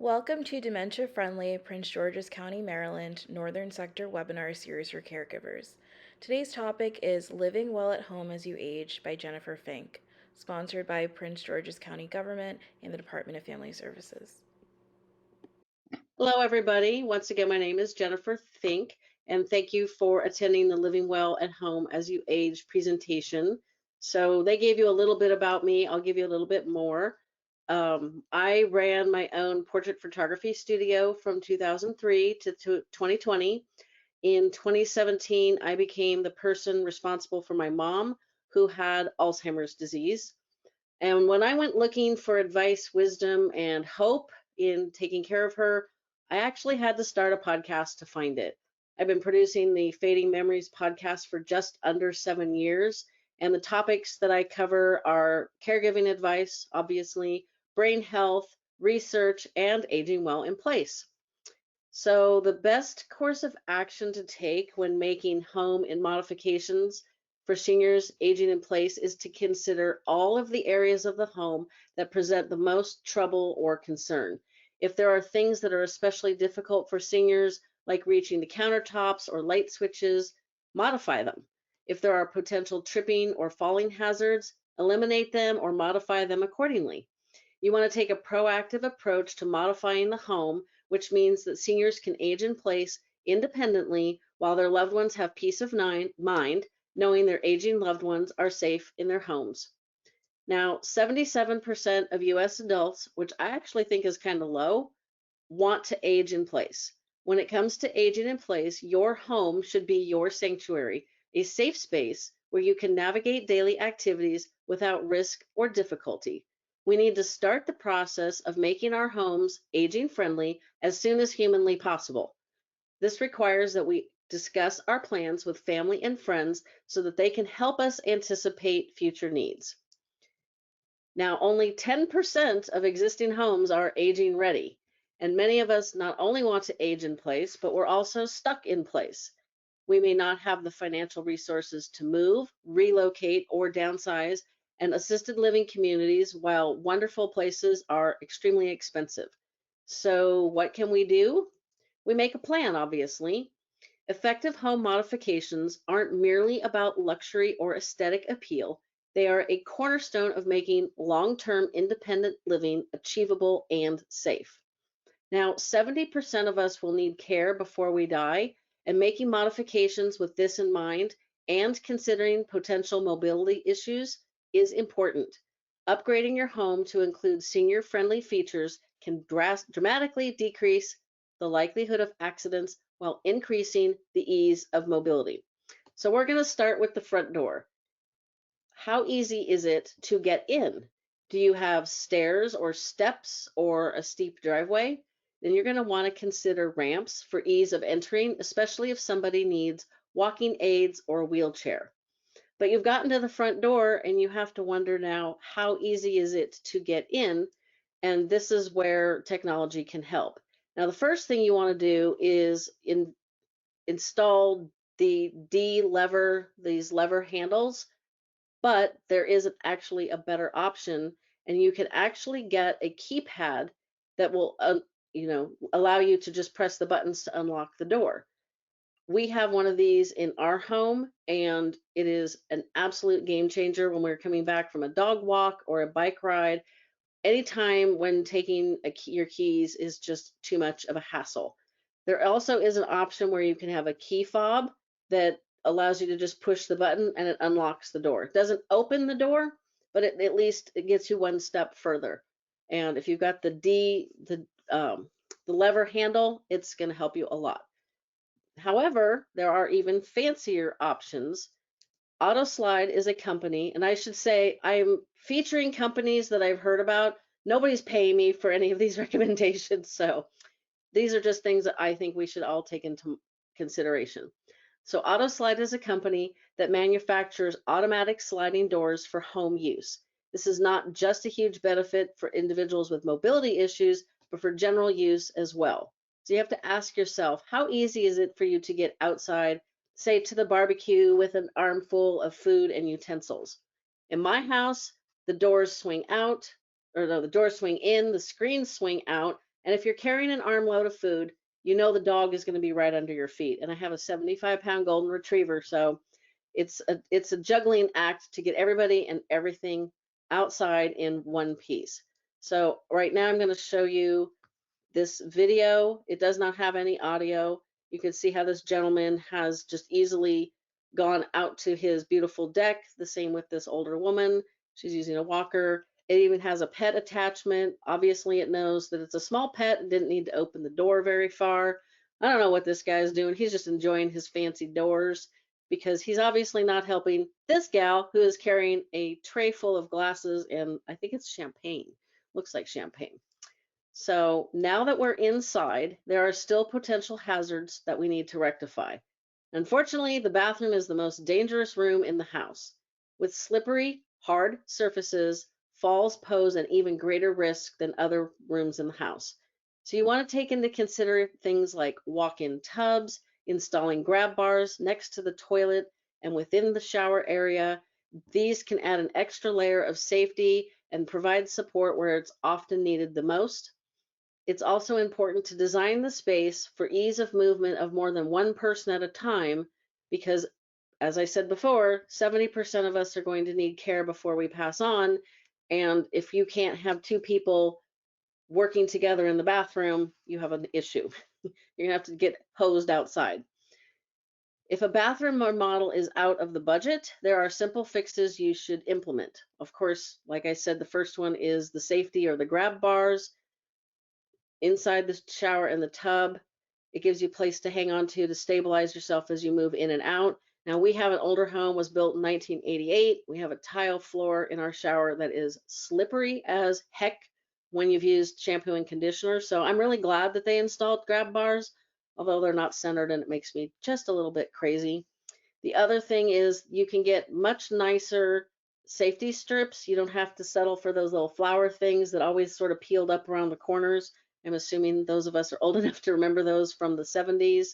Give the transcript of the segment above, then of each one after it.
Welcome to Dementia Friendly Prince George's County, Maryland, Northern Sector webinar series for caregivers. Today's topic is Living Well at Home as You Age by Jennifer Fink, sponsored by Prince George's County Government and the Department of Family Services. Hello, everybody. Once again, my name is Jennifer Fink, and thank you for attending the Living Well at Home as You Age presentation. So they gave you a little bit about me. I'll give you a little bit more. I ran my own portrait photography studio from 2003 to 2020. In 2017, I became the person responsible for my mom who had Alzheimer's disease. And when I went looking for advice, wisdom, and hope in taking care of her, I actually had to start a podcast to find it. I've been producing the Fading Memories podcast for just under 7 years, and the topics that I cover are caregiving advice, obviously, brain health, research, and aging well in place. So, the best course of action to take when making home and modifications for seniors aging in place is to consider all of the areas of the home that present the most trouble or concern. If there are things that are especially difficult for seniors, like reaching the countertops or light switches, modify them. If there are potential tripping or falling hazards, eliminate them or modify them accordingly. You want to take a proactive approach to modifying the home, which means that seniors can age in place independently while their loved ones have peace of mind, knowing their aging loved ones are safe in their homes. Now, 77% of US adults, which I actually think is kind of low, want to age in place. When it comes to aging in place, your home should be your sanctuary, a safe space where you can navigate daily activities without risk or difficulty. We need to start the process of making our homes aging friendly as soon as humanly possible. This requires that we discuss our plans with family and friends so that they can help us anticipate future needs. Now, only 10% of existing homes are aging ready, and many of us not only want to age in place, but we're also stuck in place. We may not have the financial resources to move, relocate, or downsize, and assisted living communities, while wonderful places, are extremely expensive. So, what can we do? We make a plan, obviously. Effective home modifications aren't merely about luxury or aesthetic appeal. They are a cornerstone of making long-term independent living achievable and safe. Now, 70% of us will need care before we die, and making modifications with this in mind and considering potential mobility issues is important. Upgrading your home to include senior-friendly features can dramatically decrease the likelihood of accidents while increasing the ease of mobility. So we're going to start with the front door. How easy is it to get in? Do you have stairs or steps or a steep driveway? Then you're going to want to consider ramps for ease of entering, especially if somebody needs walking aids or a wheelchair. But you've gotten to the front door and you have to wonder now, how easy is it to get in? And this is where technology can help. Now, the first thing you want to do is install these lever handles, but there is actually a better option, and you can actually get a keypad that will allow you to just press the buttons to unlock the door. We have one of these in our home, and it is an absolute game changer when we're coming back from a dog walk or a bike ride. Anytime when taking your keys is just too much of a hassle. There also is an option where you can have a key fob that allows you to just push the button and it unlocks the door. It doesn't open the door, but at least it gets you one step further. And if you've got the lever handle, it's going to help you a lot. However, there are even fancier options. AutoSlide is a company, and I should say I'm featuring companies that I've heard about. Nobody's paying me for any of these recommendations, so these are just things that I think we should all take into consideration. So AutoSlide is a company that manufactures automatic sliding doors for home use. This is not just a huge benefit for individuals with mobility issues, but for general use as well. So you have to ask yourself, how easy is it for you to get outside, say to the barbecue with an armful of food and utensils? In my house, the doors swing out, or no, the doors swing in, the screens swing out, And if you're carrying an armload of food, you know the dog is going to be right under your feet. And I have a 75-pound golden retriever, so it's a juggling act to get everybody and everything outside in one piece. So right now I'm going to show you this video. It does not have any audio. You can see how this gentleman has just easily gone out to his beautiful deck. The same with this older woman. She's using a walker. It even has a pet attachment. Obviously, it knows that it's a small pet and didn't need to open the door very far. I don't know what this guy's doing. He's just enjoying his fancy doors because he's obviously not helping this gal who is carrying a tray full of glasses and I think it's champagne. Looks like champagne. So now that we're inside, there are still potential hazards that we need to rectify. Unfortunately, the bathroom is the most dangerous room in the house. With slippery, hard surfaces, falls pose an even greater risk than other rooms in the house. So you want to take into consider things like walk-in tubs, installing grab bars next to the toilet and within the shower area. These can add an extra layer of safety and provide support where it's often needed the most. It's also important to design the space for ease of movement of more than one person at a time because, as I said before, 70% of us are going to need care before we pass on. And if you can't have two people working together in the bathroom, you have an issue. You're gonna have to get hosed outside. If a bathroom remodel is out of the budget, there are simple fixes you should implement. Of course, like I said, the first one is the safety or the grab bars inside the shower and the tub. It gives you a place to hang on to stabilize yourself as you move in and out. Now we have an older home, was built in 1988. We have a tile floor in our shower that is slippery as heck when you've used shampoo and conditioner. So I'm really glad that they installed grab bars, although they're not centered and it makes me just a little bit crazy. The other thing is you can get much nicer safety strips. You don't have to settle for those little flower things that always sort of peeled up around the corners. I'm assuming those of us are old enough to remember those from the 70s.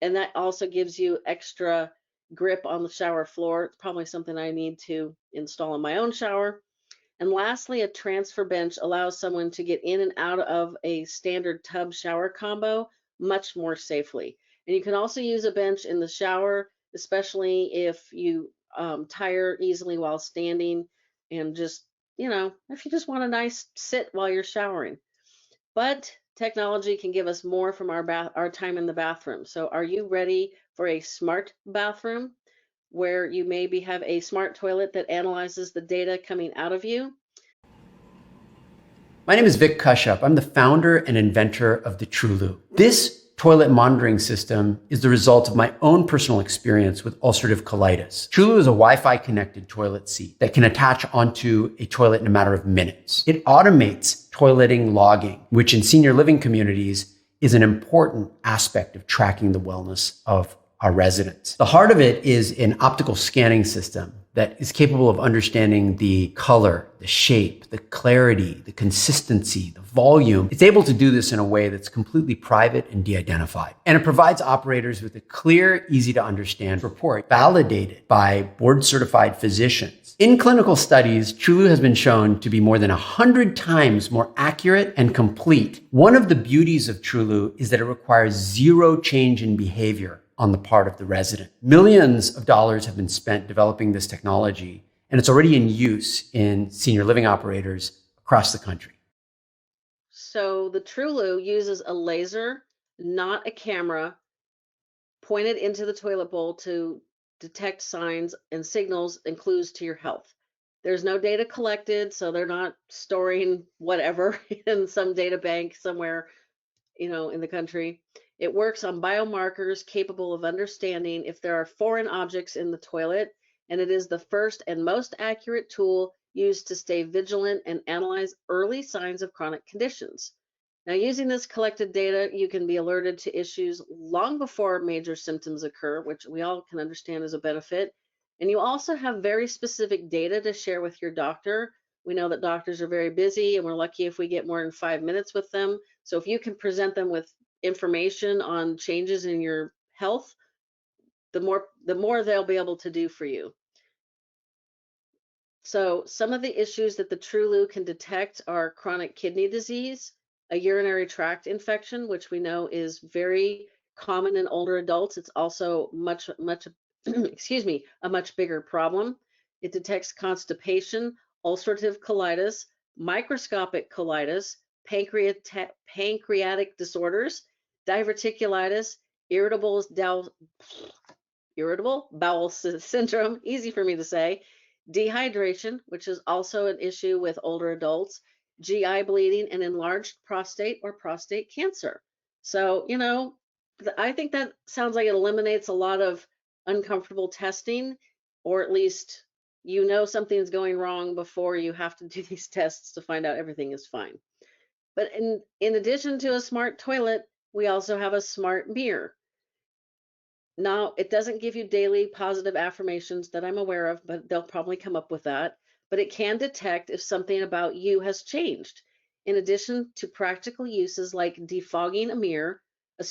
And that also gives you extra grip on the shower floor. It's probably something I need to install in my own shower. And lastly, a transfer bench allows someone to get in and out of a standard tub shower combo much more safely. And you can also use a bench in the shower, especially if you tire easily while standing and just, if you just want a nice sit while you're showering. But technology can give us more from our time in the bathroom. So are you ready for a smart bathroom where you maybe have a smart toilet that analyzes the data coming out of you? My name is Vic Kushup. I'm the founder and inventor of the TrueLoo. This toilet monitoring system is the result of my own personal experience with ulcerative colitis. TrueLoo is a Wi-Fi connected toilet seat that can attach onto a toilet in a matter of minutes. It automates toileting logging, which in senior living communities is an important aspect of tracking the wellness of our residents. The heart of it is an optical scanning system that is capable of understanding the color, the shape, the clarity, the consistency, the volume. It's able to do this in a way that's completely private and de-identified. And it provides operators with a clear, easy to understand report validated by board certified physicians. In clinical studies, TrueLoo has been shown to be more than 100 times more accurate and complete. One of the beauties of TrueLoo is that it requires zero change in behavior on the part of the resident. Millions of dollars have been spent developing this technology, and it's already in use in senior living operators across the country. So the TrueLoo uses a laser, not a camera, pointed into the toilet bowl to detect signs and signals and clues to your health. There's no data collected, so they're not storing whatever in some data bank somewhere, in the country. It works on biomarkers capable of understanding if there are foreign objects in the toilet, and it is the first and most accurate tool used to stay vigilant and analyze early signs of chronic conditions. Now, using this collected data, you can be alerted to issues long before major symptoms occur, which we all can understand is a benefit. And you also have very specific data to share with your doctor. We know that doctors are very busy, and we're lucky if we get more than 5 minutes with them. So if you can present them with information on changes in your health, the more they'll be able to do for you. So some of the issues that the TrueLoo can detect are chronic kidney disease, a urinary tract infection, which we know is very common in older adults. It's also much, excuse me, a much bigger problem. It detects constipation, ulcerative colitis, microscopic colitis, pancreatic disorders, diverticulitis, irritable bowel syndrome, easy for me to say, dehydration, which is also an issue with older adults, GI bleeding, and enlarged prostate or prostate cancer. So, I think that sounds like it eliminates a lot of uncomfortable testing, or at least something's going wrong before you have to do these tests to find out everything is fine. But in addition to a smart toilet, we also have a smart mirror. Now, it doesn't give you daily positive affirmations that I'm aware of, but they'll probably come up with that. But it can detect if something about you has changed. In addition to practical uses like defogging a mirror, a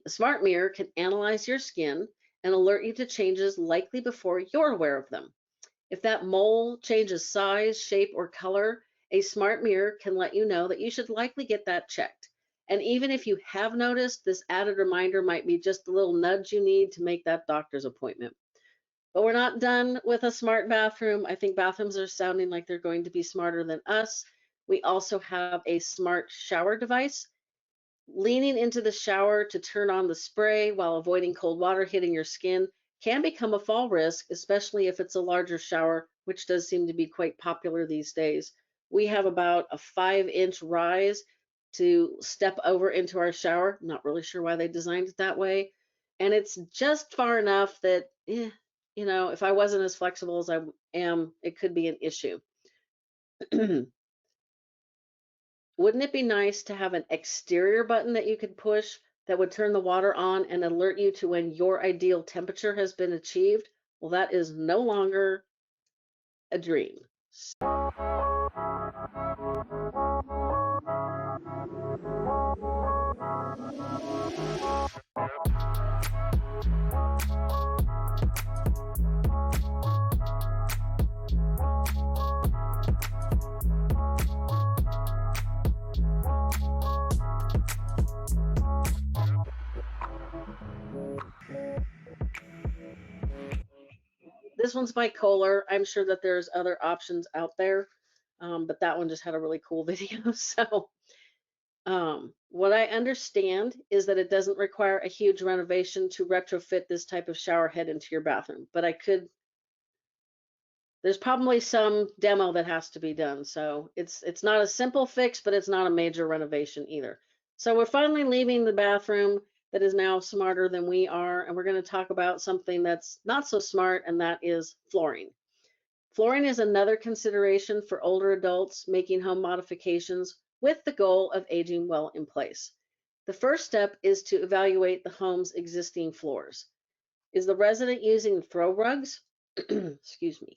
smart mirror can analyze your skin and alert you to changes likely before you're aware of them. If that mole changes size, shape, or color, a smart mirror can let you know that you should likely get that checked. And even if you have noticed, this added reminder might be just a little nudge you need to make that doctor's appointment. But we're not done with a smart bathroom. I think bathrooms are sounding like they're going to be smarter than us. We also have a smart shower device. Leaning into the shower to turn on the spray while avoiding cold water hitting your skin can become a fall risk, especially if it's a larger shower, which does seem to be quite popular these days. We have about a 5-inch rise to step over into our shower. Not really sure why they designed it that way. And it's just far enough that, if I wasn't as flexible as I am, it could be an issue. Wouldn't it be nice to have an exterior button that you could push that would turn the water on and alert you to when your ideal temperature has been achieved? Well, that is no longer a dream. This one's bipolar. I'm sure that there's other options out there, but that one just had a really cool video. So what I understand is that it doesn't require a huge renovation to retrofit this type of shower head into your bathroom, but there's probably some demo that has to be done. So it's not a simple fix, but it's not a major renovation either. So we're finally leaving the bathroom that is now smarter than we are, and we're going to talk about something that's not so smart, and that is flooring. Flooring is another consideration for older adults making home modifications with the goal of aging well in place. The first step is to evaluate the home's existing floors. Is the resident using throw rugs? Excuse me.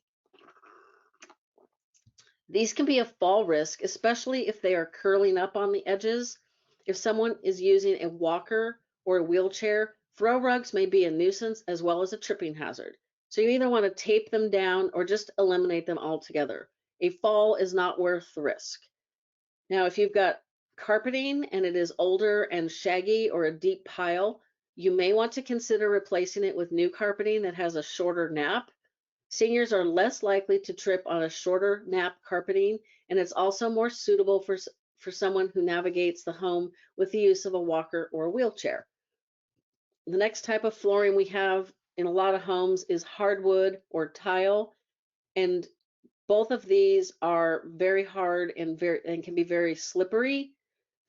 These can be a fall risk, especially if they are curling up on the edges. If someone is using a walker or a wheelchair, throw rugs may be a nuisance as well as a tripping hazard. So you either want to tape them down or just eliminate them altogether. A fall is not worth the risk. Now, if you've got carpeting and it is older and shaggy or a deep pile, you may want to consider replacing it with new carpeting that has a shorter nap. Seniors are less likely to trip on a shorter nap carpeting, and it's also more suitable for someone who navigates the home with the use of a walker or a wheelchair. The next type of flooring we have in a lot of homes is hardwood or tile, and both of these are very hard and can be very slippery.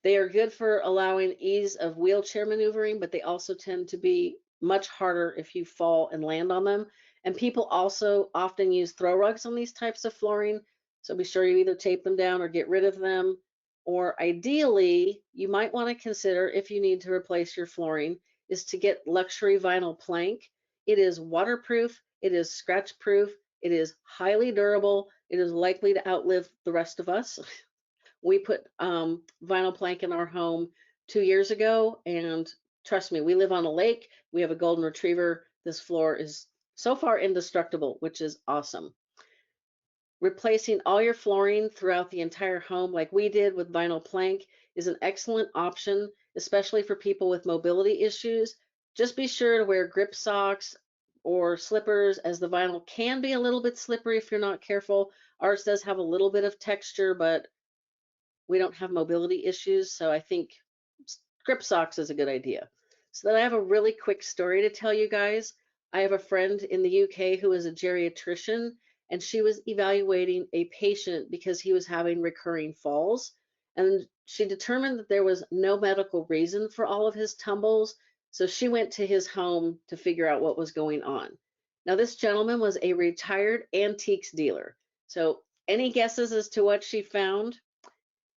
They are good for allowing ease of wheelchair maneuvering, but they also tend to be much harder if you fall and land on them. And people also often use throw rugs on these types of flooring. So be sure you either tape them down or get rid of them. Or ideally, you might want to consider, if you need to replace your flooring, is to get luxury vinyl plank. It is waterproof, it is scratch proof, it is highly durable, it is likely to outlive the rest of us. We put vinyl plank in our home 2 years ago, and trust me, we live on a lake. We have a golden retriever. This floor is so far indestructible, which is awesome. Replacing all your flooring throughout the entire home, like we did with vinyl plank, is an excellent option, especially for people with mobility issues. Just be sure to wear grip socks or slippers, as the vinyl can be a little bit slippery if you're not careful. Ours does have a little bit of texture, but we don't have mobility issues, so I think grip socks is a good idea. So then I have a really quick story to tell you guys. I have a friend in the UK who is a geriatrician, and she was evaluating a patient because he was having recurring falls. And she determined that there was no medical reason for all of his tumbles. So she went to his home to figure out what was going on. Now, this gentleman was a retired antiques dealer. So, any guesses as to what she found?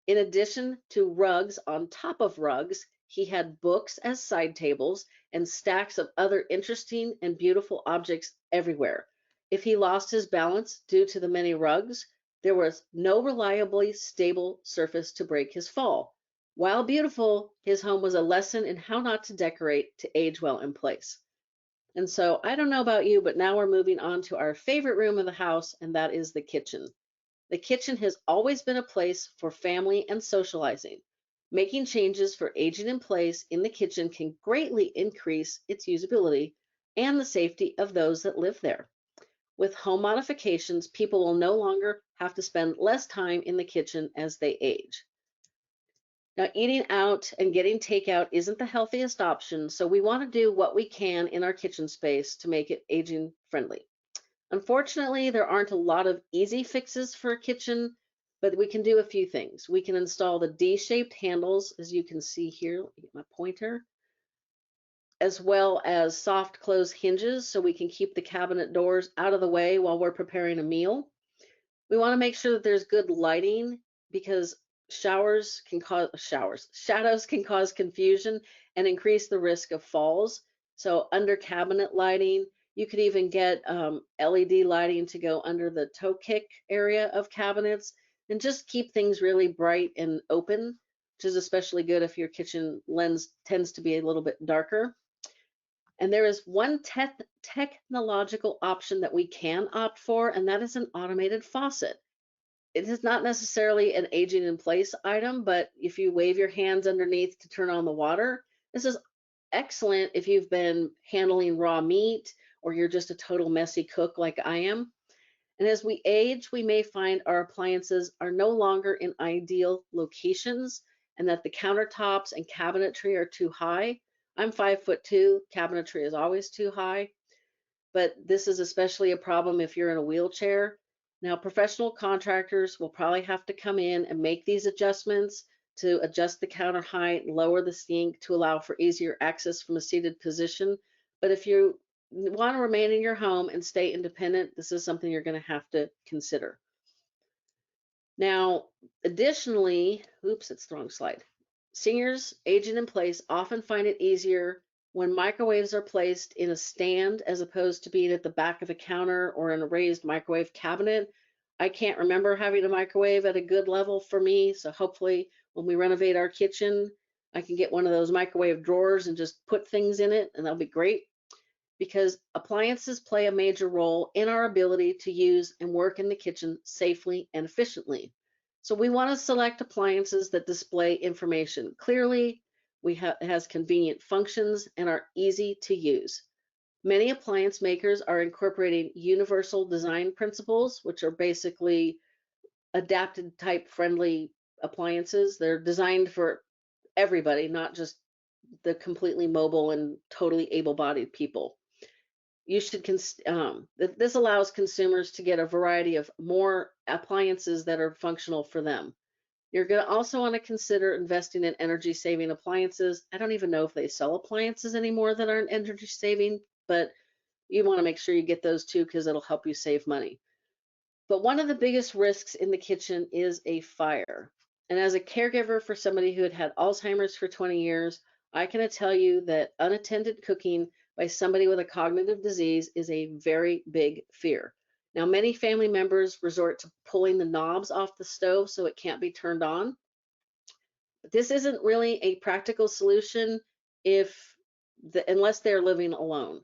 In addition to rugs on top of rugs, he had books as side tables and stacks of other interesting and beautiful objects everywhere. If he lost his balance due to the many rugs, there was no reliably stable surface to break his fall. While beautiful, his home was a lesson in how not to decorate to age well in place. And so I don't know about you, but now we're moving on to our favorite room of the house, and that is the kitchen. The kitchen has always been a place for family and socializing. Making changes for aging in place in the kitchen can greatly increase its usability and the safety of those that live there. With home modifications, people will no longer have to spend less time in the kitchen as they age. Now, eating out and getting takeout isn't the healthiest option, so we want to do what we can in our kitchen space to make it aging friendly. Unfortunately, there aren't a lot of easy fixes for a kitchen, but we can do a few things. We can install the D-shaped handles, as you can see here. Let me get my pointer. As well as soft close hinges so we can keep the cabinet doors out of the way while we're preparing a meal. We want to make sure that there's good lighting because shadows can cause confusion and increase the risk of falls. So under cabinet lighting, you could even get LED lighting to go under the toe kick area of cabinets and just keep things really bright and open, which is especially good if your kitchen lens tends to be a little bit darker. And there is one technological option that we can opt for, and that is an automated faucet. It is not necessarily an aging in place item, but if you wave your hands underneath to turn on the water, this is excellent if you've been handling raw meat or you're just a total messy cook like I am. And as we age, we may find our appliances are no longer in ideal locations and that the countertops and cabinetry are too high. I'm 5'2", cabinetry is always too high, but this is especially a problem if you're in a wheelchair. Now, professional contractors will probably have to come in and make these adjustments to adjust the counter height, lower the sink to allow for easier access from a seated position. But if you want to remain in your home and stay independent, this is something you're going to have to consider. Now, additionally, oops, it's the wrong slide. Seniors aging in place often find it easier when microwaves are placed in a stand as opposed to being at the back of a counter or in a raised microwave cabinet. I can't remember having a microwave at a good level for me, so hopefully when we renovate our kitchen, I can get one of those microwave drawers and just put things in it, and that'll be great. Because appliances play a major role in our ability to use and work in the kitchen safely and efficiently. So we want to select appliances that display information clearly, has convenient functions, and are easy to use. Many appliance makers are incorporating universal design principles, which are basically adapted type friendly appliances. They're designed for everybody, not just the completely mobile and totally able-bodied people. This allows consumers to get a variety of more appliances that are functional for them. You're going to also want to consider investing in energy saving appliances. I don't even know if they sell appliances anymore that aren't energy saving, but you want to make sure you get those too because it'll help you save money. But one of the biggest risks in the kitchen is a fire. And as a caregiver for somebody who had had Alzheimer's for 20 years, I can tell you that unattended cooking by somebody with a cognitive disease is a very big fear. Now, many family members resort to pulling the knobs off the stove so it can't be turned on. But this isn't really a practical solution unless they're living alone.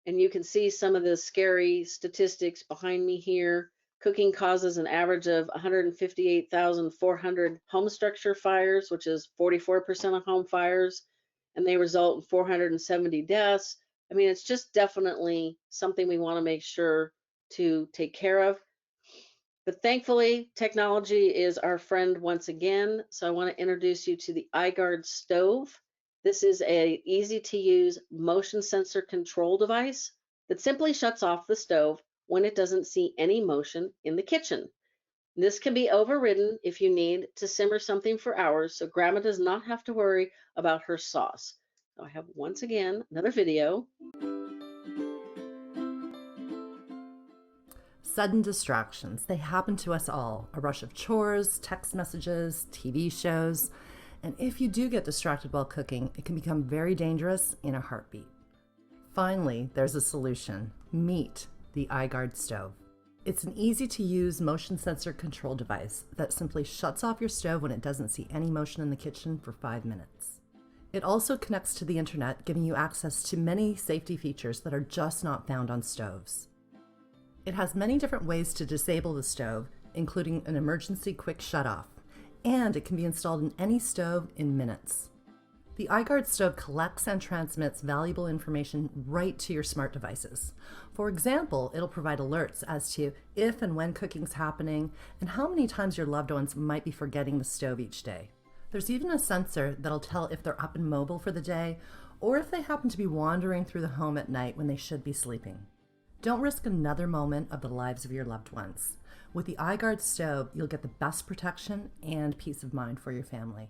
And you can see some of the scary statistics behind me here. Cooking causes an average of 158,400 home structure fires, which is 44% of home fires, and they result in 470 deaths. I mean, it's just definitely something we want to make sure to take care of. But thankfully, technology is our friend once again. So I want to introduce you to the iGuard stove. This is a easy to use motion sensor control device that simply shuts off the stove when it doesn't see any motion in the kitchen. This can be overridden if you need to simmer something for hours, so grandma does not have to worry about her sauce. So I have once again another video. Sudden distractions, they happen to us all. A rush of chores, text messages, TV shows. And if you do get distracted while cooking, it can become very dangerous in a heartbeat. Finally, there's a solution. Meet the iGuard stove. It's an easy-to-use motion sensor control device that simply shuts off your stove when it doesn't see any motion in the kitchen for 5 minutes. It also connects to the internet, giving you access to many safety features that are just not found on stoves. It has many different ways to disable the stove, including an emergency quick shutoff, and it can be installed in any stove in minutes. The iGuard stove collects and transmits valuable information right to your smart devices. For example, it'll provide alerts as to if and when cooking's happening and how many times your loved ones might be forgetting the stove each day. There's even a sensor that'll tell if they're up and mobile for the day or if they happen to be wandering through the home at night when they should be sleeping. Don't risk another moment of the lives of your loved ones. With the iGuard stove, you'll get the best protection and peace of mind for your family.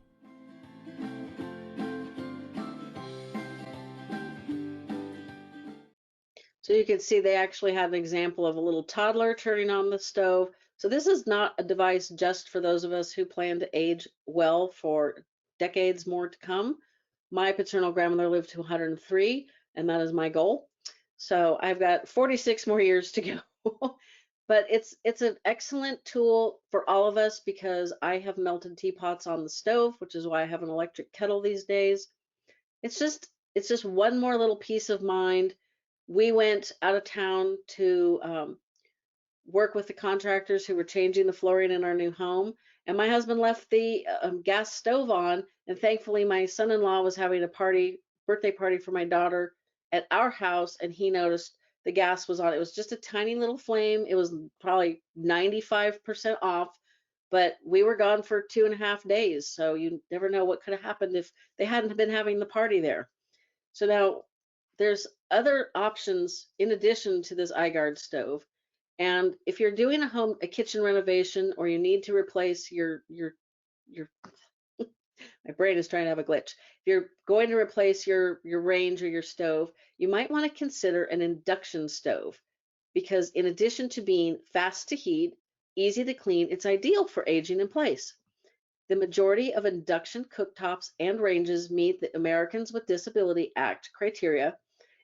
So you can see they actually have an example of a little toddler turning on the stove. So this is not a device just for those of us who plan to age well for decades more to come. My paternal grandmother lived to 103, and that is my goal. So I've got 46 more years to go. But it's an excellent tool for all of us because I have melted teapots on the stove, which is why I have an electric kettle these days. It's just one more little peace of mind. We went out of town to work with the contractors who were changing the flooring in our new home. And my husband left the gas stove on. And thankfully, my son-in-law was having a birthday party for my daughter at our house. And he noticed the gas was on. It was just a tiny little flame. It was probably 95% off, but we were gone for 2.5 days. So you never know what could have happened if they hadn't been having the party there. So now there's other options in addition to this iGuard stove. And if you're doing a kitchen renovation, or you need to replace your my brain is trying to have a glitch. If you're going to replace your range or your stove, you might want to consider an induction stove, because in addition to being fast to heat, easy to clean, it's ideal for aging in place. The majority of induction cooktops and ranges meet the Americans with Disability Act criteria,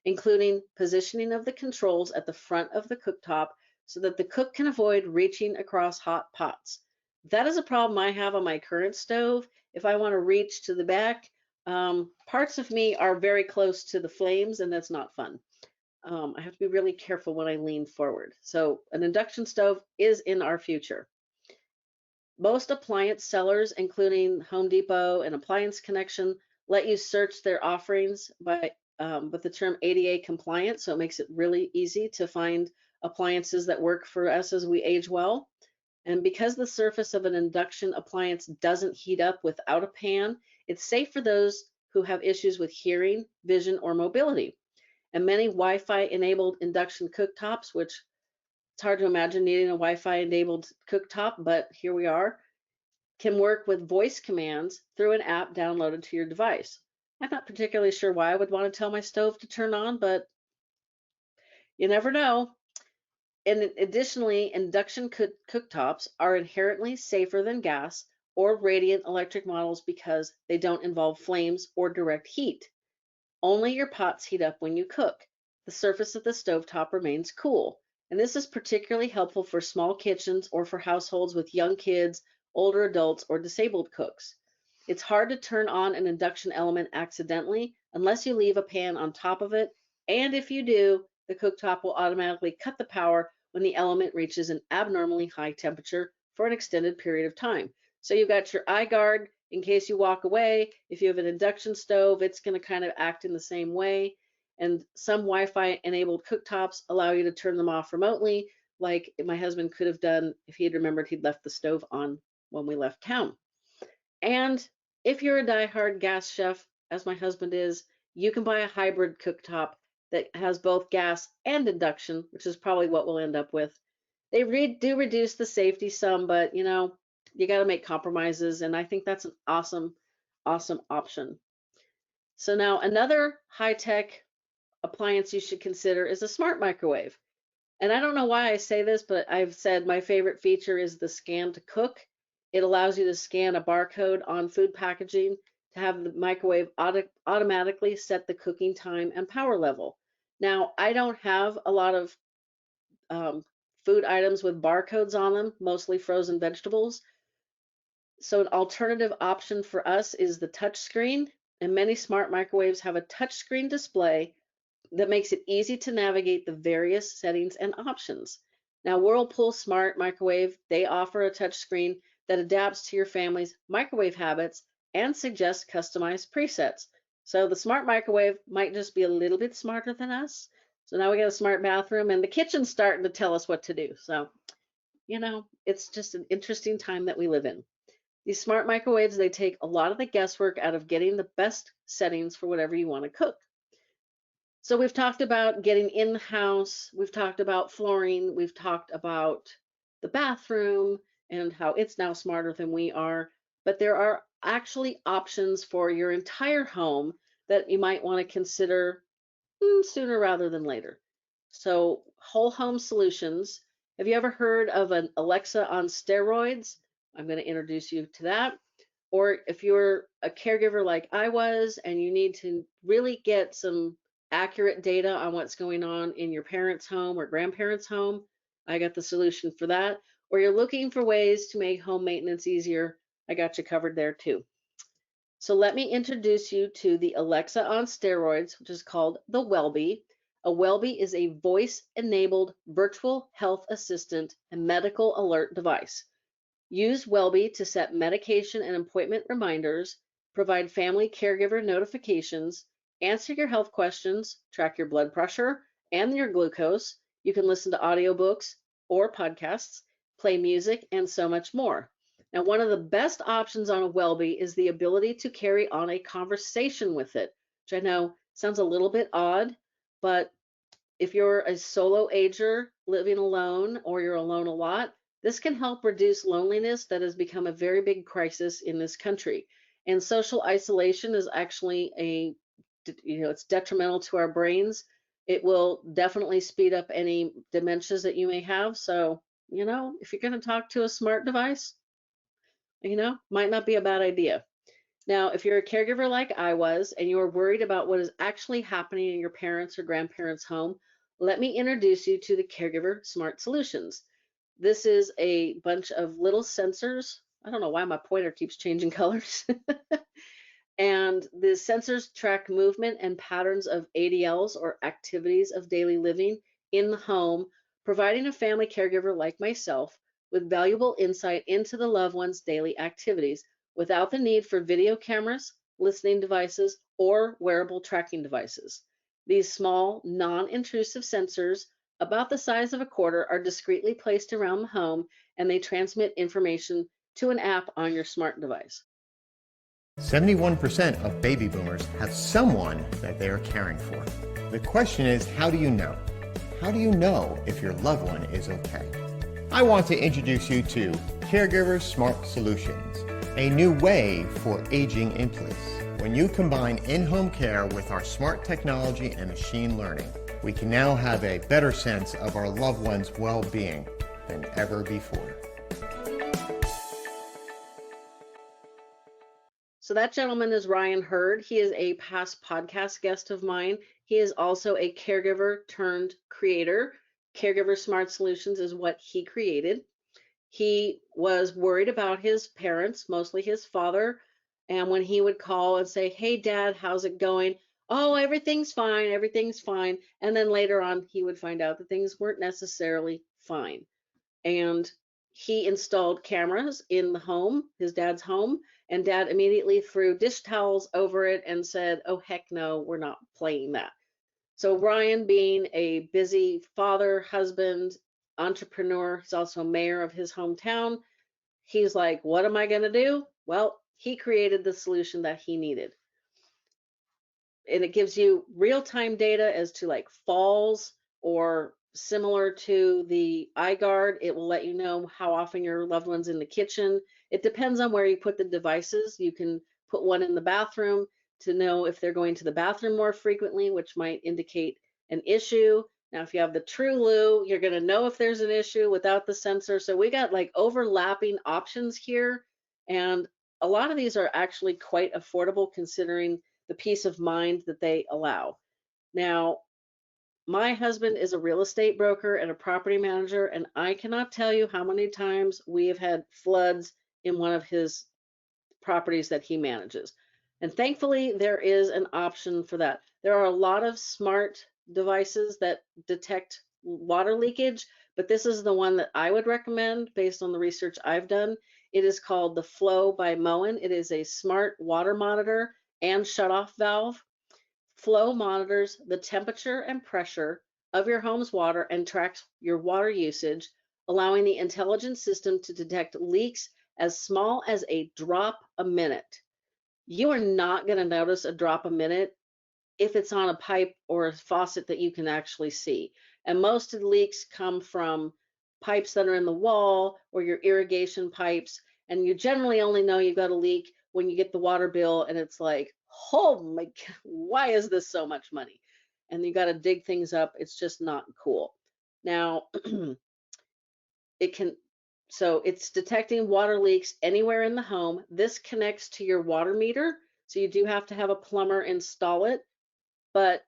including positioning of the controls at the front of the cooktop so that the cook can avoid reaching across hot pots. That is a problem I have on my current stove. If I want to reach to the back, parts of me are very close to the flames, and that's not fun. I have to be really careful when I lean forward. So an induction stove is in our future. Most appliance sellers, including Home Depot and Appliance Connection, let you search their offerings with the term ADA compliant, so it makes it really easy to find appliances that work for us as we age well. And because the surface of an induction appliance doesn't heat up without a pan, it's safe for those who have issues with hearing, vision, or mobility. And many Wi-Fi enabled induction cooktops, which it's hard to imagine needing a Wi-Fi enabled cooktop, but here we are, can work with voice commands through an app downloaded to your device. I'm not particularly sure why I would want to tell my stove to turn on, but you never know. And additionally, induction cooktops are inherently safer than gas or radiant electric models because they don't involve flames or direct heat. Only your pots heat up when you cook. The surface of the stovetop remains cool. And this is particularly helpful for small kitchens or for households with young kids, older adults, or disabled cooks. It's hard to turn on an induction element accidentally unless you leave a pan on top of it. And if you do, the cooktop will automatically cut the power when the element reaches an abnormally high temperature for an extended period of time. So you've got your eye guard in case you walk away. If you have an induction stove, it's going to kind of act in the same way. And some Wi-Fi enabled cooktops allow you to turn them off remotely, like my husband could have done if he had remembered he'd left the stove on when we left town. And if you're a diehard gas chef, as my husband is, you can buy a hybrid cooktop that has both gas and induction, which is probably what we'll end up with. They do reduce the safety some, but you know, you got to make compromises, and I think that's an awesome, awesome option. So now another high-tech appliance you should consider is a smart microwave. And I don't know why I say this, but I've said my favorite feature is the scan to cook. It allows you to scan a barcode on food packaging to have the microwave automatically set the cooking time and power level. Now, I don't have a lot of food items with barcodes on them, mostly frozen vegetables. So an alternative option for us is the touch screen, and many smart microwaves have a touch screen display that makes it easy to navigate the various settings and options. Now, Whirlpool Smart Microwave, they offer a touchscreen that adapts to your family's microwave habits and suggests customized presets. So the smart microwave might just be a little bit smarter than us. So now we got a smart bathroom, and the kitchen's starting to tell us what to do. So, you know, it's just an interesting time that we live in. These smart microwaves, they take a lot of the guesswork out of getting the best settings for whatever you want to cook. So we've talked about getting in the house, we've talked about flooring, we've talked about the bathroom and how it's now smarter than we are, but there are actually options for your entire home that you might want to consider sooner rather than later. So whole home solutions. Have you ever heard of an Alexa on steroids? I'm going to introduce you to that. Or if you're a caregiver like I was and you need to really get some accurate data on what's going on in your parents' home or grandparents' home, I got the solution for that. Or you're looking for ways to make home maintenance easier, I got you covered there too. So let me introduce you to the Alexa on steroids, which is called the Wellbe. A Wellbe is a voice-enabled virtual health assistant and medical alert device. Use Wellbe to set medication and appointment reminders, provide family caregiver notifications, answer your health questions, track your blood pressure and your glucose. You can listen to audiobooks or podcasts, play music, and so much more. Now, one of the best options on a Wellbe is the ability to carry on a conversation with it, which I know sounds a little bit odd, but if you're a solo ager living alone or you're alone a lot, this can help reduce loneliness that has become a very big crisis in this country. And social isolation is actually it's detrimental to our brains. It will definitely speed up any dementias that you may have. So, if you're going to talk to a smart device, might not be a bad idea. Now, if you're a caregiver like I was and you are worried about what is actually happening in your parents' or grandparents' home, let me introduce you to the Caregiver Smart Solutions. This is a bunch of little sensors. I don't know why my pointer keeps changing colors. And the sensors track movement and patterns of ADLs or activities of daily living in the home, providing a family caregiver like myself with valuable insight into the loved one's daily activities without the need for video cameras, listening devices, or wearable tracking devices. These small, non-intrusive sensors, about the size of a quarter, are discreetly placed around the home, and they transmit information to an app on your smart device. 71% of baby boomers have someone that they are caring for. The question is, how do you know? How do you know if your loved one is okay? I want to introduce you to Caregiver Smart Solutions, a new way for aging in place. When you combine in-home care with our smart technology and machine learning, we can now have a better sense of our loved one's well-being than ever before. So that gentleman is Ryan Hurd. He is a past podcast guest of mine. He is also a caregiver turned creator. Caregiver Smart Solutions is what he created. He was worried about his parents, mostly his father. And when he would call and say, "Hey, Dad, how's it going?" "Oh, everything's fine, everything's fine." And then later on, he would find out that things weren't necessarily fine. And he installed cameras in the home, his dad's home, and dad immediately threw dish towels over it and said, oh, heck no, we're not playing that. So Ryan, being a busy father, husband, entrepreneur, he's also mayor of his hometown. He's like, what am I going to do? Well, he created the solution that he needed. And it gives you real-time data as to like falls, or similar to the iGuard, it will let you know how often your loved one's in the kitchen. It depends on where you put the devices. You can put one in the bathroom to know if they're going to the bathroom more frequently, which might indicate an issue. Now, if you have the TrueLu, you're going to know if there's an issue without the sensor. So we got like overlapping options here. And a lot of these are actually quite affordable considering the peace of mind that they allow. Now, my husband is a real estate broker and a property manager, and I cannot tell you how many times we have had floods in one of his properties that he manages. And thankfully, there is an option for that. There are a lot of smart devices that detect water leakage, but this is the one that I would recommend based on the research I've done. It is called the Flow by Moen. It is a smart water monitor and shutoff valve. Flow monitors the temperature and pressure of your home's water and tracks your water usage, allowing the intelligent system to detect leaks as small as a drop a minute. You are not going to notice a drop a minute if it's on a pipe or a faucet that you can actually see. And most of the leaks come from pipes that are in the wall or your irrigation pipes. And you generally only know you've got a leak when you get the water bill and it's like, oh my God, why is this so much money? And you got to dig things up. It's just not cool. Now, so it's detecting water leaks anywhere in the home. This connects to your water meter. So you do have to have a plumber install it, but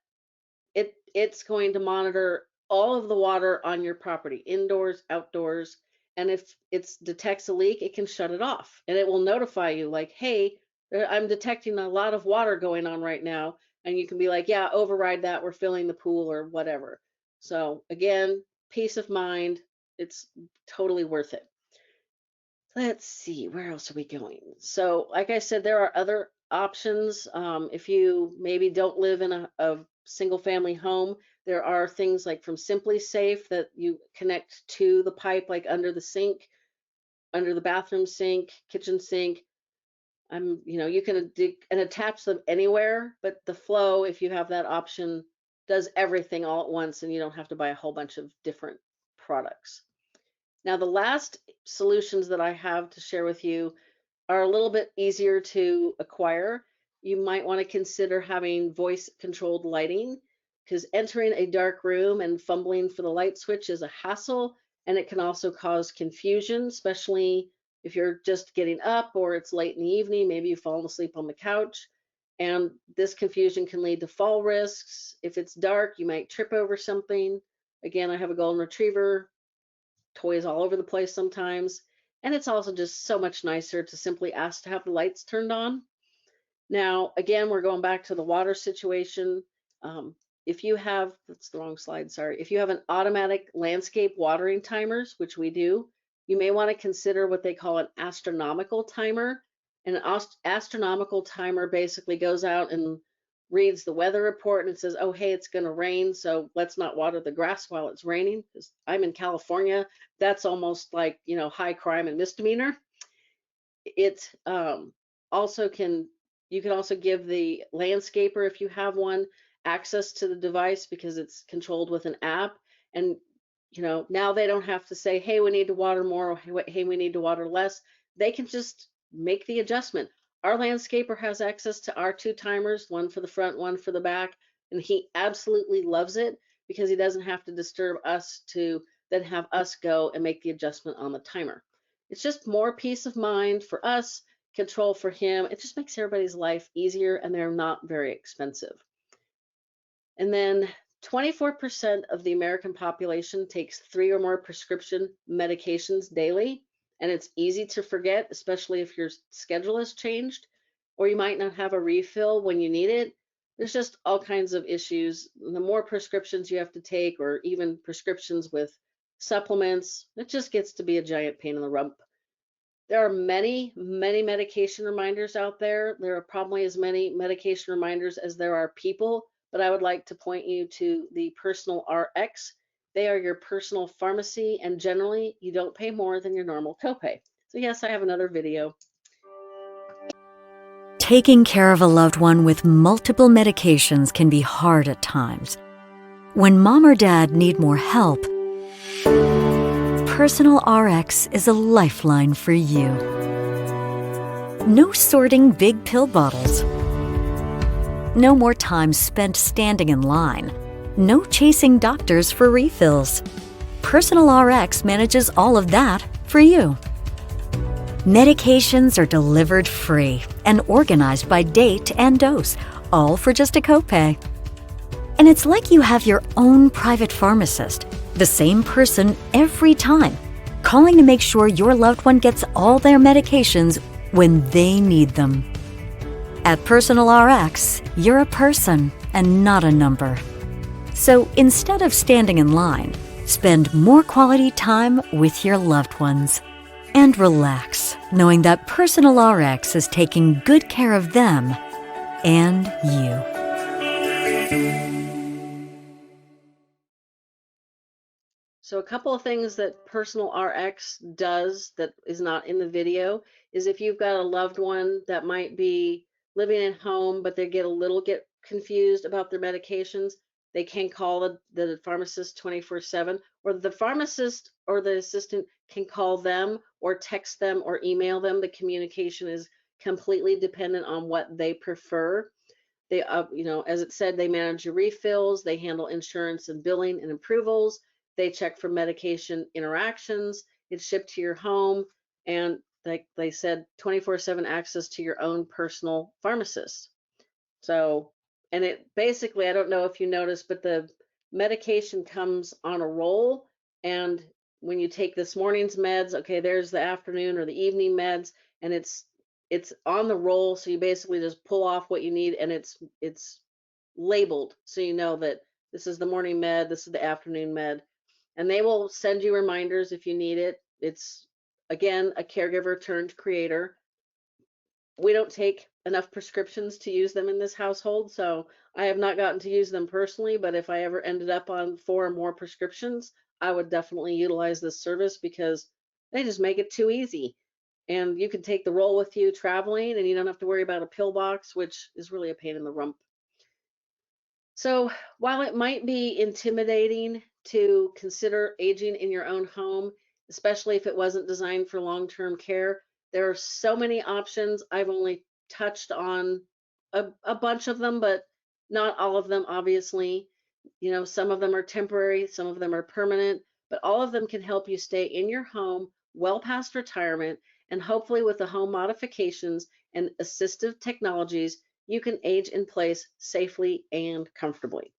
it's going to monitor all of the water on your property, indoors, outdoors. And if it detects a leak, it can shut it off and it will notify you like, hey, I'm detecting a lot of water going on right now. And you can be like, yeah, override that. We're filling the pool or whatever. So again, peace of mind. It's totally worth it. Let's see, where else are we going? So like I said, there are other options. If you maybe don't live in a single family home, there are things like from Simply Safe that you connect to the pipe, like under the sink, under the bathroom sink, kitchen sink. You can dig and attach them anywhere, but the Flow, if you have that option, does everything all at once and you don't have to buy a whole bunch of different products. Now, the last solutions that I have to share with you are a little bit easier to acquire. You might want to consider having voice-controlled lighting, because entering a dark room and fumbling for the light switch is a hassle, and it can also cause confusion, especially if you're just getting up or it's late in the evening, maybe you've fallen asleep on the couch. And this confusion can lead to fall risks. If it's dark, you might trip over something. Again, I have a golden retriever, toys all over the place sometimes. And it's also just so much nicer to simply ask to have the lights turned on. Now, again, we're going back to the water situation. If you have, that's the wrong slide, sorry. If you have an automatic landscape watering timers, which we do, you may want to consider what they call an astronomical timer. And an astronomical timer basically goes out and reads the weather report and it says, oh, hey, it's going to rain, so let's not water the grass while it's raining, because I'm in California. That's almost like, high crime and misdemeanor. It also you can also give the landscaper, if you have one, access to the device because it's controlled with an app. And, now they don't have to say, hey, we need to water more, or hey, we need to water less. They can just make the adjustment. Our landscaper has access to our 2 timers, one for the front, one for the back, and he absolutely loves it because he doesn't have to disturb us to then have us go and make the adjustment on the timer. It's just more peace of mind for us, control for him. It just makes everybody's life easier, and they're not very expensive. And then 24% of the American population takes 3 or more prescription medications daily. And it's easy to forget, especially if your schedule has changed, or you might not have a refill when you need it. There's just all kinds of issues. The more prescriptions you have to take, or even prescriptions with supplements. It just gets to be a giant pain in the rump. There are many medication reminders out there. There are probably as many medication reminders as there are people, but I would like to point you to the Personal RX. They are your personal pharmacy, and generally you don't pay more than your normal copay. So yes, I have another video. Taking care of a loved one with multiple medications can be hard at times. When mom or dad need more help, Personal RX is a lifeline for you. No sorting big pill bottles. No more time spent standing in line. No chasing doctors for refills. Personal RX manages all of that for you. Medications are delivered free and organized by date and dose, all for just a copay. And it's like you have your own private pharmacist, the same person every time, calling to make sure your loved one gets all their medications when they need them. At Personal RX, you're a person and not a number. So instead of standing in line, spend more quality time with your loved ones. And relax, knowing that Personal RX is taking good care of them and you. So a couple of things that Personal RX does that is not in the video is if you've got a loved one that might be living at home, but they get confused about their medications, they can call the pharmacist 24/7, or the pharmacist or the assistant can call them or text them or email them. The communication is completely dependent on what they prefer. They, as it said, they manage your refills, they handle insurance and billing and approvals, they check for medication interactions, it's shipped to your home, and like they said, 24/7 access to your own personal pharmacist. So, and it basically, I don't know if you noticed, but the medication comes on a roll, and when you take this morning's meds, okay, there's the afternoon or the evening meds, and it's on the roll, so you basically just pull off what you need, and it's labeled so you know that this is the morning med, this is the afternoon med, and they will send you reminders if you need it. It's again a caregiver turned creator. We don't take enough prescriptions to use them in this household, so I have not gotten to use them personally, but if I ever ended up on 4 or more prescriptions, I would definitely utilize this service because they just make it too easy. And you can take the roll with you traveling, and you don't have to worry about a pill box, which is really a pain in the rump. So while it might be intimidating to consider aging in your own home, especially if it wasn't designed for long-term care, there are so many options. I've only touched on a bunch of them, but not all of them, obviously. Some of them are temporary, some of them are permanent, but all of them can help you stay in your home well past retirement, and hopefully with the home modifications and assistive technologies, you can age in place safely and comfortably.